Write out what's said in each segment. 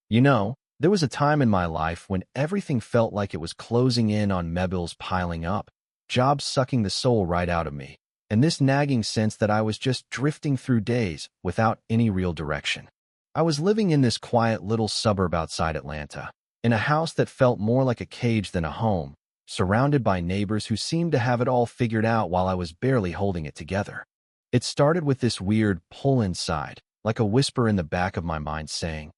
There was a time in my life when everything felt like it was closing in on me bills piling up, jobs sucking the soul right out of me, and this nagging sense that I was just drifting through days without any real direction. I was living in this quiet little suburb outside Atlanta, in a house that felt more like a cage than a home, surrounded by neighbors who seemed to have it all figured out while I was barely holding it together. It started with this weird pull inside, like a whisper in the back of my mind saying,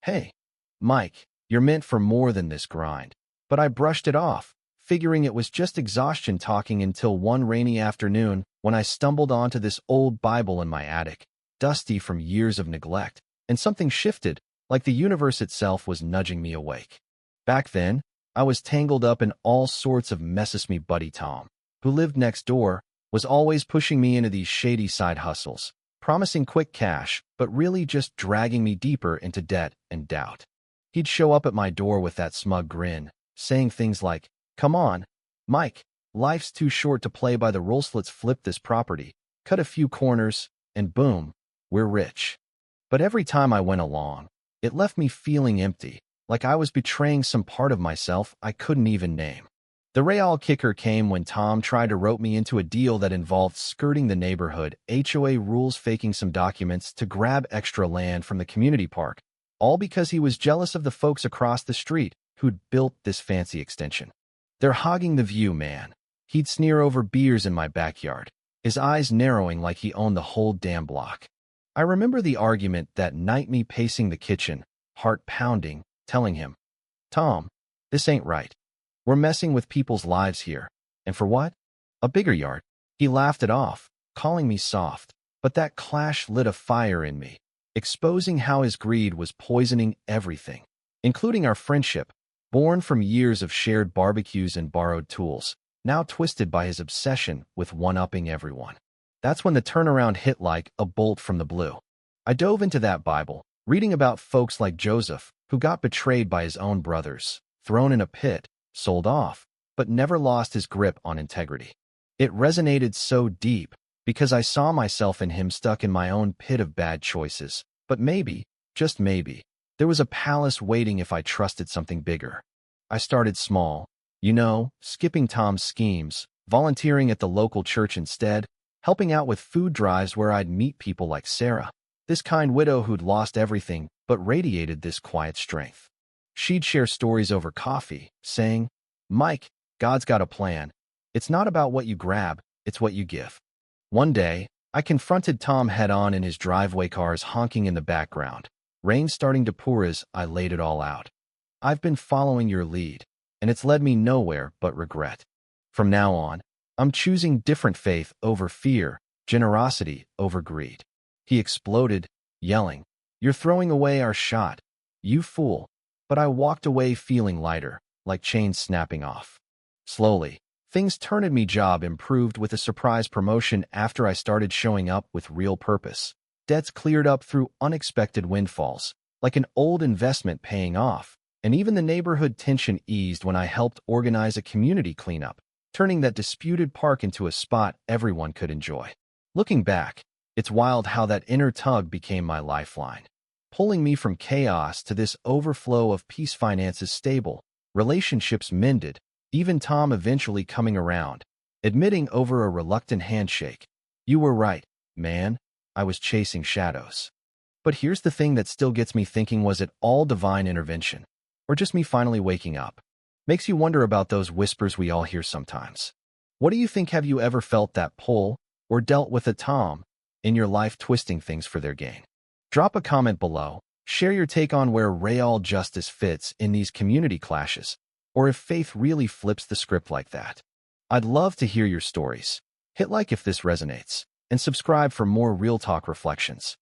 "Hey, Mike, you're meant for more than this grind." But I brushed it off, figuring it was just exhaustion talking until one rainy afternoon when I stumbled onto this old Bible in my attic, dusty from years of neglect, and something shifted, like the universe itself was nudging me awake. Back then, I was tangled up in all sorts of messes. Me buddy Tom, who lived next door, was always pushing me into these shady side hustles, promising quick cash, but really just dragging me deeper into debt and doubt. He'd show up at my door with that smug grin, saying things like, "Come on, Mike, life's too short to play by the rules. Let's flip this property, cut a few corners, and boom, we're rich." But every time I went along, it left me feeling empty, like I was betraying some part of myself I couldn't even name. The real kicker came when Tom tried to rope me into a deal that involved skirting the neighborhood HOA rules, faking some documents to grab extra land from the community park, all because he was jealous of the folks across the street who'd built this fancy extension. "They're hogging the view, man." He'd sneer over beers in my backyard, his eyes narrowing like he owned the whole damn block. I remember the argument that night, me pacing the kitchen, heart pounding, telling him, "Tom, this ain't right. We're messing with people's lives here. And for what? A bigger yard." He laughed it off, calling me soft, but that clash lit a fire in me, exposing how his greed was poisoning everything, including our friendship, born from years of shared barbecues and borrowed tools, now twisted by his obsession with one-upping everyone. That's when the turnaround hit like a bolt from the blue. I dove into that Bible, reading about folks like Joseph, who got betrayed by his own brothers, thrown in a pit, sold off, but never lost his grip on integrity. It resonated so deep because I saw myself in him, stuck in my own pit of bad choices. But maybe, just maybe, there was a palace waiting if I trusted something bigger. I started small, skipping Tom's schemes, volunteering at the local church instead, helping out with food drives where I'd meet people like Sarah, this kind widow who'd lost everything but radiated this quiet strength. She'd share stories over coffee, saying, "Mike, God's got a plan. It's not about what you grab, it's what you give." One day, I confronted Tom head-on in his driveway, cars honking in the background, rain starting to pour as I laid it all out. "I've been following your lead, and it's led me nowhere but regret. From now on, I'm choosing different, faith over fear, generosity over greed." He exploded, yelling, "You're throwing away our shot, you fool." But I walked away feeling lighter, like chains snapping off. Slowly, things turned. My job improved with a surprise promotion after I started showing up with real purpose. Debts cleared up through unexpected windfalls, like an old investment paying off, and even the neighborhood tension eased when I helped organize a community cleanup, turning that disputed park into a spot everyone could enjoy. Looking back, it's wild how that inner tug became my lifeline, pulling me from chaos to this overflow of peace. Finances stable, relationships mended, even Tom eventually coming around, admitting over a reluctant handshake, "You were right, man, I was chasing shadows." But here's the thing that still gets me thinking: was it all divine intervention, or just me finally waking up? Makes you wonder about those whispers we all hear sometimes. What do you think? Have you ever felt that pull, or dealt with a Tom in your life twisting things for their gain? Drop a comment below, share your take on where real justice fits in these community clashes, or if faith really flips the script like that. I'd love to hear your stories. Hit like if this resonates, and subscribe for more real talk reflections.